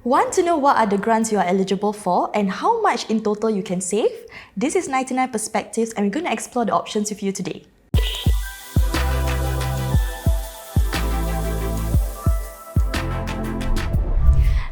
Want to know what are the grants you are eligible for and how much in total you can save? This is 99 Perspectives and we're going to explore the options with you today.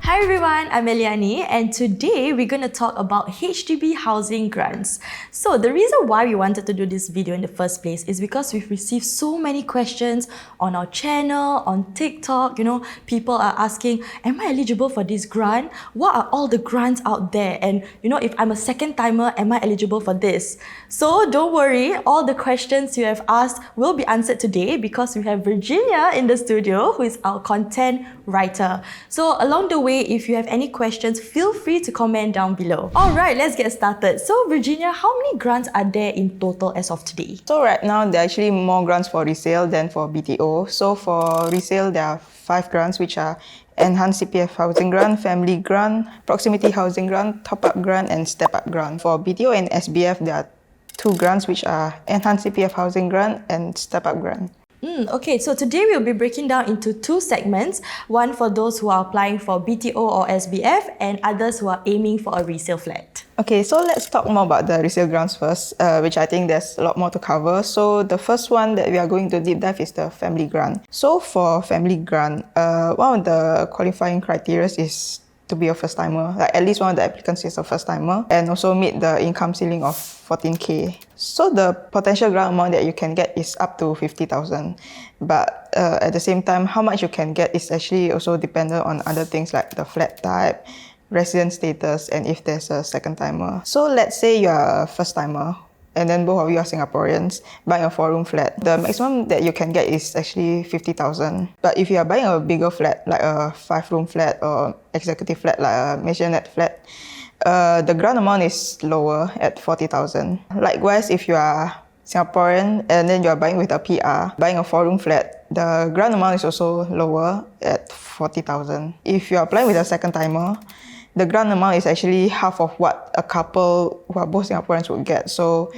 Hi everyone, I'm Eliani and today we're going to talk about HDB housing grants. So the reason why we wanted to do this video in the first place is because we've received so many questions on our channel, on TikTok, people are asking, am I eligible for this grant? What are all the grants out there? And if I'm a second timer, am I eligible for this? So don't worry, all the questions you have asked will be answered today because we have Virginia in the studio who is our content writer. So along the way, if you have any questions, feel free to comment down below. Alright, let's get started. So Virginia, how many grants are there in total as of today? So right now, there are actually more grants for resale than for BTO. So for resale, there are 5 grants which are Enhanced CPF Housing Grant, Family Grant, Proximity Housing Grant, Top-Up Grant and Step-Up Grant. For BTO and SBF, there are 2 grants which are Enhanced CPF Housing Grant and Step-Up Grant. Okay, so today we'll be breaking down into 2 segments. One for those who are applying for BTO or SBF and others who are aiming for a resale flat. Okay, so let's talk more about the resale grants first, which I think there's a lot more to cover. So the first one that we are going to deep dive is the family grant. So for family grant, one of the qualifying criteria is to be a first timer, like at least one of the applicants is a first timer, and also meet the income ceiling of 14K. So the potential grant amount that you can get is up to 50,000. But at the same time, how much you can get is actually also dependent on other things like the flat type, resident status, and if there's a second timer. So let's say you are a first timer, and then both of you are Singaporeans, buying a 4-room flat. The maximum that you can get is actually 50,000. But if you are buying a bigger flat, like a 5-room flat or executive flat, like a maisonette flat, the grant amount is lower at 40,000. Likewise, if you are Singaporean and then you are buying with a PR, buying a 4-room flat, the grant amount is also lower at 40,000. If you are applying with a second timer, the grant amount is actually half of what a couple who are both Singaporeans would get. So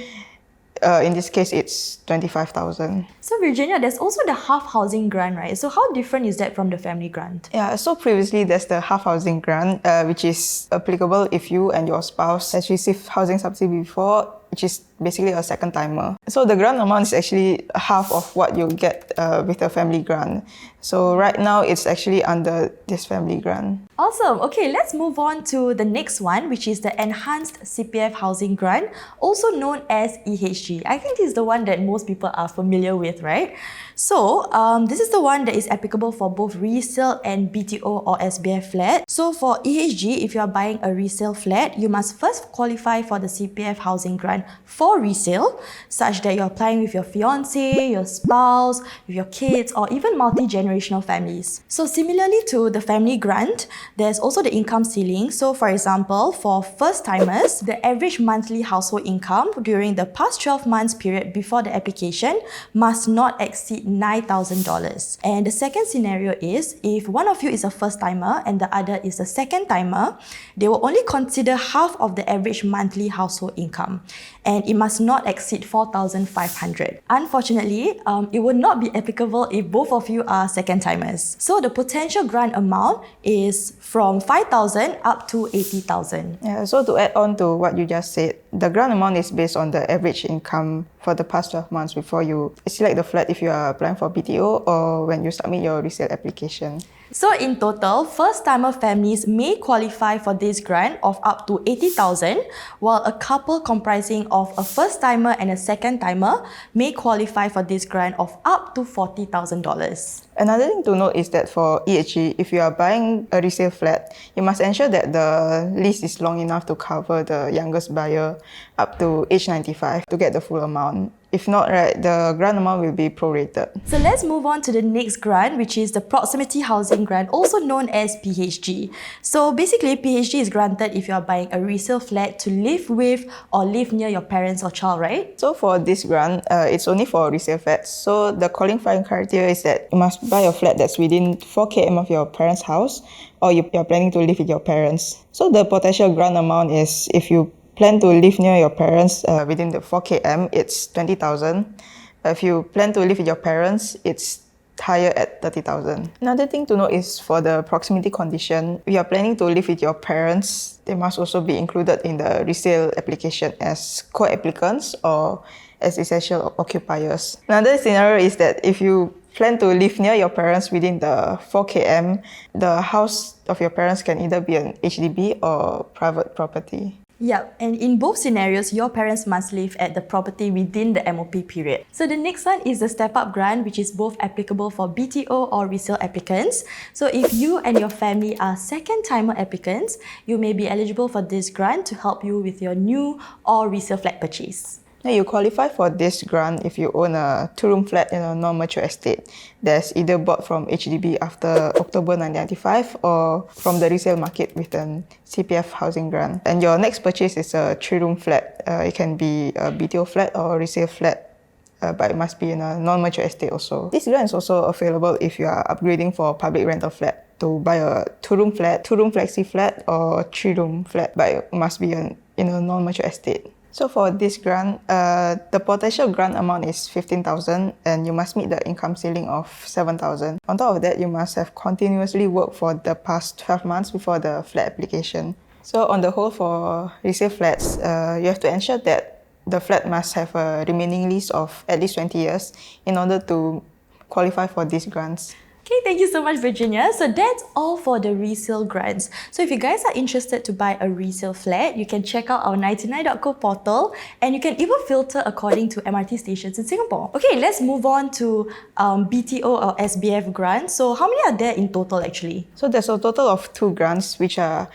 in this case, it's 25,000. So Virginia, there's also the half housing grant, right? So how different is that from the family grant? Yeah, so previously there's the half housing grant, which is applicable if you and your spouse has received housing subsidy before, which is basically a second timer. So the grant amount is actually half of what you get with a family grant. So right now it's actually under this family grant. Awesome. Okay, let's move on to the next one, which is the Enhanced CPF Housing Grant, also known as EHG. I think this is the one that most people are familiar with, right? So this is the one that is applicable for both resale and BTO or SBF flat. So for EHG, if you are buying a resale flat, you must first qualify for the CPF housing grant for resale, such that you're applying with your fiancé, your spouse, with your kids, or even multi-generational families. So similarly to the family grant, there's also the income ceiling. So for example, for first-timers, the average monthly household income during the past 12 months period before the application must not exceed $9,000. And the second scenario is, if one of you is a first-timer and the other is a second-timer, they will only consider half of the average monthly household income, and it must not exceed 4,500. Unfortunately, it will not be applicable if both of you are second-timers. So the potential grant amount is from 5,000 up to 80,000. Yeah, so to add on to what you just said, the grant amount is based on the average income for the past 12 months before you select the flat if you are applying for BTO or when you submit your resale application. So in total, first-timer families may qualify for this grant of up to 80,000, while a couple comprising of a first-timer and a second-timer may qualify for this grant of up to $40,000. Another thing to note is that for EHG, if you are buying a resale flat, you must ensure that the lease is long enough to cover the youngest buyer up to age 95 to get the full amount. If not, right, the grant amount will be prorated. So let's move on to the next grant, which is the Proximity Housing Grant, also known as PHG. So basically, PHG is granted if you are buying a resale flat to live with or live near your parents or child, right? So for this grant, it's only for resale flats. So the qualifying criteria is that you must buy a flat that's within 4 km of your parents' house, or you're planning to live with your parents. So the potential grant amount is, if you plan to live near your parents within the 4 km, it's 20,000. If you plan to live with your parents, it's higher at 30,000. Another thing to note is for the proximity condition, if you are planning to live with your parents, they must also be included in the resale application as co-applicants or as essential occupiers. Another scenario is that if you plan to live near your parents within the 4 km, the house of your parents can either be an HDB or private property. Yep, and in both scenarios, your parents must live at the property within the MOP period. So the next one is the step-up grant, which is both applicable for BTO or resale applicants. So if you and your family are second-timer applicants, you may be eligible for this grant to help you with your new or resale flat purchase. Now, you qualify for this grant if you own a 2-room flat in a non-mature estate that's either bought from HDB after October 1995 or from the resale market with an CPF housing grant. And your next purchase is a 3-room flat. It can be a BTO flat or a resale flat, but it must be in a non-mature estate also. This grant is also available if you are upgrading for a public rental flat to buy a 2-room flat, 2-room flexi flat or 3-room flat, but it must be in a non-mature estate. So for this grant, the potential grant amount is 15,000 and you must meet the income ceiling of 7,000. On top of that, you must have continuously worked for the past 12 months before the flat application. So on the whole, for resale flats, you have to ensure that the flat must have a remaining lease of at least 20 years in order to qualify for these grants. Okay, thank you so much, Virginia. So that's all for the resale grants. So if you guys are interested to buy a resale flat, you can check out our 99.co portal and you can even filter according to MRT stations in Singapore. Okay, let's move on to BTO or SBF grants. So how many are there in total actually? So there's a total of 2 grants, which are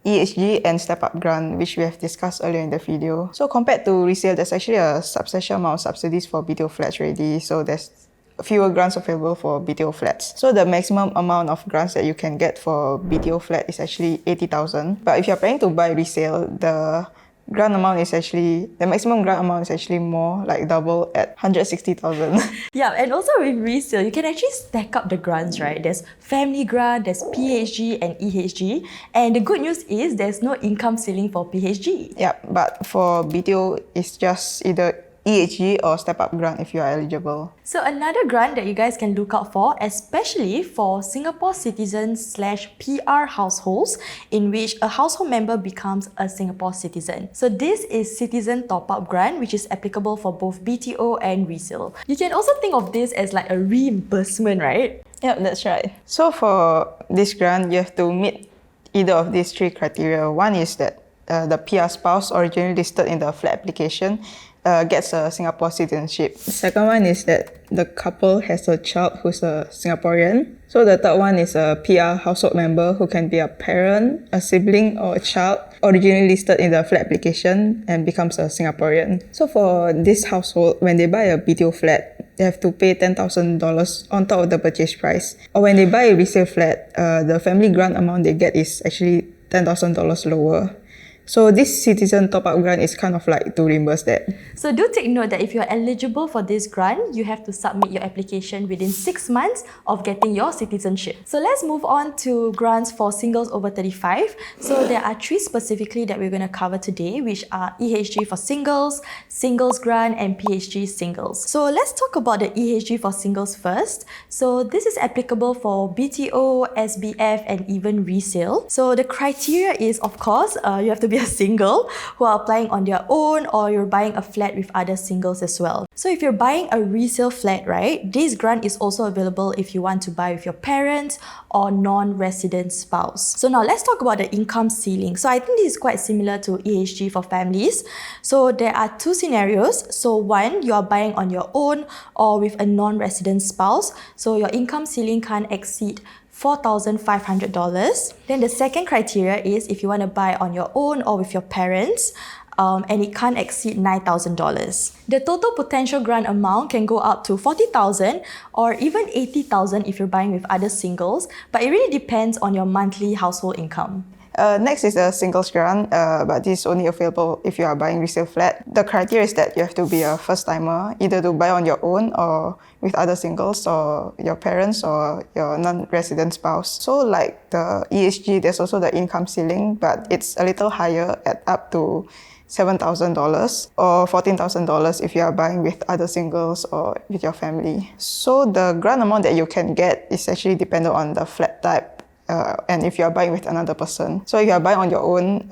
EHG and step-up grant, which we have discussed earlier in the video. So compared to resale, there's actually a substantial amount of subsidies for BTO flats already. So there's fewer grants available for BTO flats. So the maximum amount of grants that you can get for BTO flat is actually 80,000. But if you're planning to buy resale, the maximum grant amount is actually more, like double at 160,000. Yeah, and also with resale, you can actually stack up the grants, right? There's family grant, there's PHG and EHG. And the good news is there's no income ceiling for PHG. Yeah, but for BTO, it's just either EHG or step-up grant if you are eligible. So another grant that you guys can look out for, especially for Singapore citizens / PR households in which a household member becomes a Singapore citizen. So this is Citizen Top-Up Grant, which is applicable for both BTO and resale. You can also think of this as like a reimbursement, right? Yeah, that's right. So for this grant, you have to meet either of these 3 criteria. One is that the PR spouse originally listed in the flat application gets a Singapore citizenship. The second one is that the couple has a child who's a Singaporean. So the third one is a PR household member who can be a parent, a sibling or a child originally listed in the flat application and becomes a Singaporean. So for this household, when they buy a BTO flat, they have to pay $10,000 on top of the purchase price. Or when they buy a resale flat, the family grant amount they get is actually $10,000 lower. So this citizen top-up grant is kind of like to reimburse that. So do take note that if you're eligible for this grant, you have to submit your application within 6 months of getting your citizenship. So let's move on to grants for singles over 35. So there are 3 specifically that we're going to cover today, which are EHG for singles, singles grant, and PHG singles. So let's talk about the EHG for singles first. So this is applicable for BTO, SBF, and even resale. So the criteria is, of course, you have to be a single who are applying on their own, or you're buying a flat with other singles as well. So if you're buying a resale flat, right, this grant is also available if you want to buy with your parents or non-resident spouse. So now let's talk about the income ceiling. So I think this is quite similar to EHG for families. So there are 2 scenarios. So one, you are buying on your own or with a non-resident spouse. So your income ceiling can't exceed $4,500. Then the second criteria is if you want to buy on your own or with your parents, and it can't exceed $9,000. The total potential grant amount can go up to $40,000 or even $80,000 if you're buying with other singles, but it really depends on your monthly household income. Next is a singles grant, but this is only available if you are buying resale flat. The criteria is that you have to be a first-timer, either to buy on your own or with other singles or your parents or your non-resident spouse. So like the EHG, there's also the income ceiling, but it's a little higher at up to $7,000 or $14,000 if you are buying with other singles or with your family. So the grant amount that you can get is actually dependent on the flat type and if you are buying with another person. So if you are buying on your own,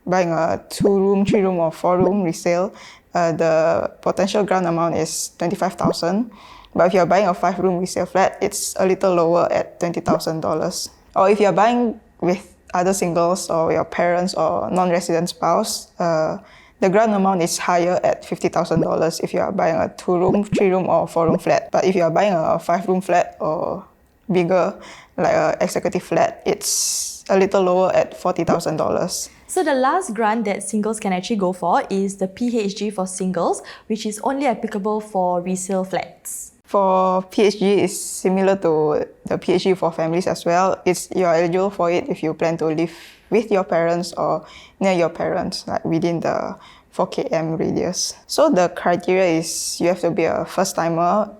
buying a 2-room, 3-room or 4-room resale, the potential grant amount is $25,000. But if you're buying a 5-room resale flat, it's a little lower at $20,000. Or if you're buying with other singles or your parents or non-resident spouse, the grant amount is higher at $50,000 if you are buying a 2-room, 3-room or 4-room flat. But if you are buying a 5-room flat or bigger, like an executive flat, it's a little lower at $40,000. So the last grant that singles can actually go for is the PHG for singles, which is only applicable for resale flats. For PHG, it's similar to the PHG for families as well. You're eligible for it if you plan to live with your parents or near your parents, like within the 4 km radius. So the criteria is you have to be a first-timer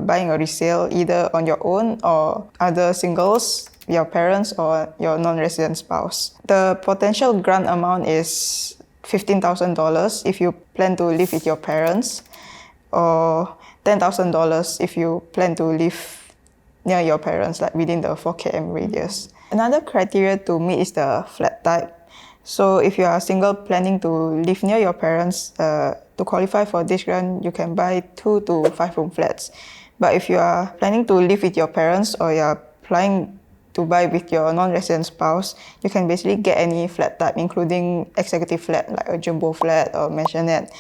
buying a resale either on your own or other singles, your parents or your non-resident spouse. The potential grant amount is $15,000 if you plan to live with your parents, or $10,000 if you plan to live near your parents, like within the 4 km radius. Another criteria to meet is the flat type. So if you are single planning to live near your parents, to qualify for this grant, you can buy 2 to 5-room flats. But if you are planning to live with your parents or you are planning to buy with your non-resident spouse, you can basically get any flat type, including executive flat, like a jumbo flat or maisonette,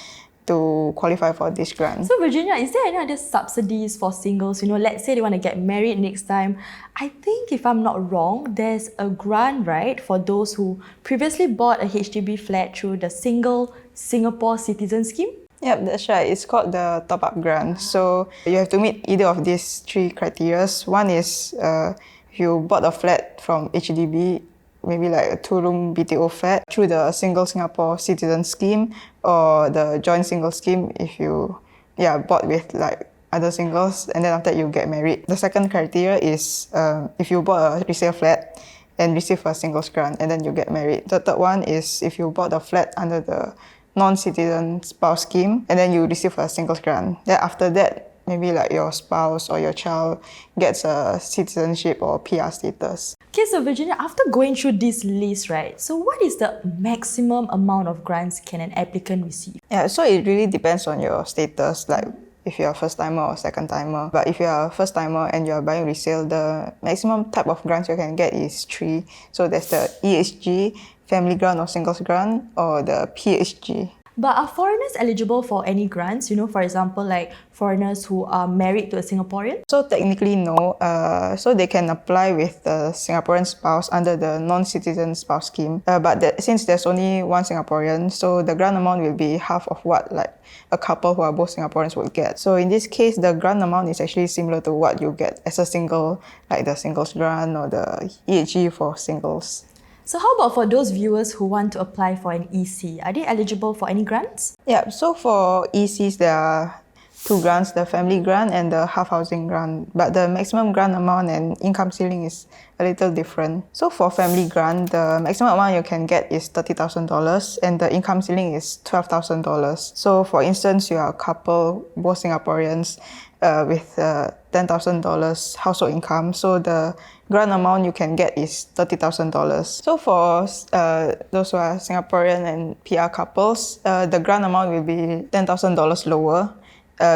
to qualify for this grant. So Virginia, is there any other subsidies for singles? Let's say they want to get married next time. I think if I'm not wrong, there's a grant, right, for those who previously bought a HDB flat through the Single Singapore Citizen Scheme? Yep, that's right. It's called the top-up grant. So you have to meet either of these 3 criteria. One is if you bought a flat from HDB, maybe like a 2-room BTO flat through the Single Singapore Citizen Scheme or the Joint Single Scheme if you bought with like other singles and then after that you get married. The second criteria is if you bought a resale flat and receive a singles grant and then you get married. The third one is if you bought a flat under the non-citizen spouse scheme and then you receive a singles grant. Then after that, maybe like your spouse or your child gets a citizenship or PR status. Okay, so Virginia, after going through this list, right, so what is the maximum amount of grants can an applicant receive? Yeah, so it really depends on your status, like if you're a first-timer or second-timer. But if you're a first-timer and you're buying resale, the maximum type of grants you can get is 3. So there's the EHG, Family Grant or Singles Grant, or the PHG. But are foreigners eligible for any grants? For example, like foreigners who are married to a Singaporean? So technically no. So they can apply with the Singaporean spouse under the non-citizen spouse scheme. But since there's only one Singaporean, so the grant amount will be half of what like a couple who are both Singaporeans would get. So in this case, the grant amount is actually similar to what you get as a single, like the singles grant or the EHG for singles. So how about for those viewers who want to apply for an EC? Are they eligible for any grants? Yeah, so for ECs, there are 2 grants, the family grant and the half housing grant. But the maximum grant amount and income ceiling is a little different. So for family grant, the maximum amount you can get is $30,000 and the income ceiling is $12,000. So for instance, you are a couple, both Singaporeans, with $10,000 household income. So the grant amount you can get is $30,000. So for those who are Singaporean and PR couples, the grant amount will be $10,000 lower,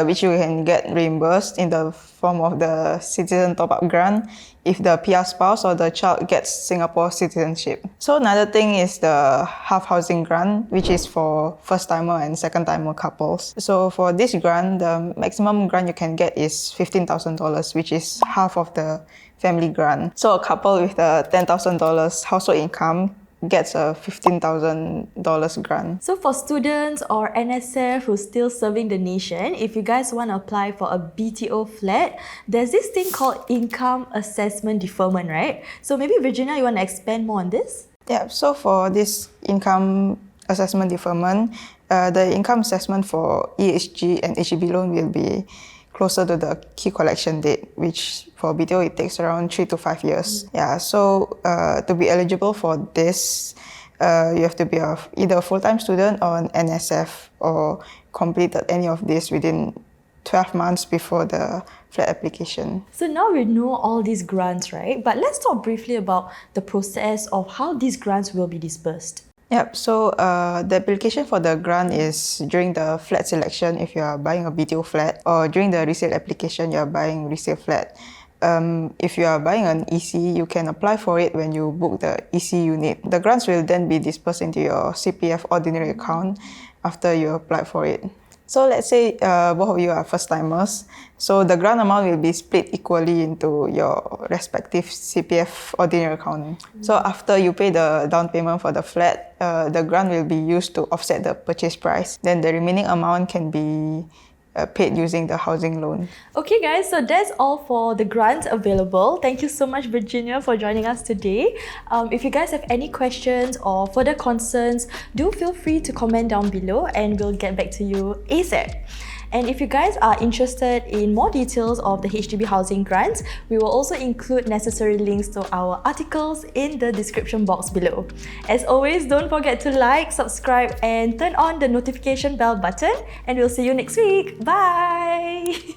which you can get reimbursed in the form of the citizen top-up grant if the PR spouse or the child gets Singapore citizenship. So another thing is the half housing grant, which is for first-timer and second-timer couples. So for this grant, the maximum grant you can get is $15,000, which is half of the family grant. So a couple with a $10,000 household income gets a $15,000 grant. So for students or NSF who's still serving the nation, if you guys want to apply for a BTO flat, there's this thing called income assessment deferment, right? So maybe Virginia, you want to expand more on this? Yeah, so for this income assessment deferment, the income assessment for EHG and HEB loan will be closer to the key collection date, which for BTO it takes around 3 to 5 years. Yeah, so to be eligible for this, you have to be either a full-time student or an NSF or completed any of this within 12 months before the flat application. So now we know all these grants, right? But let's talk briefly about the process of how these grants will be disbursed. Yep, so the application for the grant is during the flat selection if you are buying a BTO flat, or during the resale application you are buying resale flat. If you are buying an EC, you can apply for it when you book the EC unit. The grants will then be disbursed into your CPF ordinary account after you apply for it. So let's say both of you are first-timers. So the grant amount will be split equally into your respective CPF ordinary account. So after you pay the down payment for the flat, the grant will be used to offset the purchase price. Then the remaining amount can be paid using the housing loan. Okay guys, so that's all for the grants available. Thank you so much, Virginia, for joining us today. If you guys have any questions or further concerns, do feel free to comment down below and we'll get back to you ASAP. And if you guys are interested in more details of the HDB housing grants, we will also include necessary links to our articles in the description box below. As always, don't forget to like, subscribe and turn on the notification bell button, and we'll see you next week. Bye!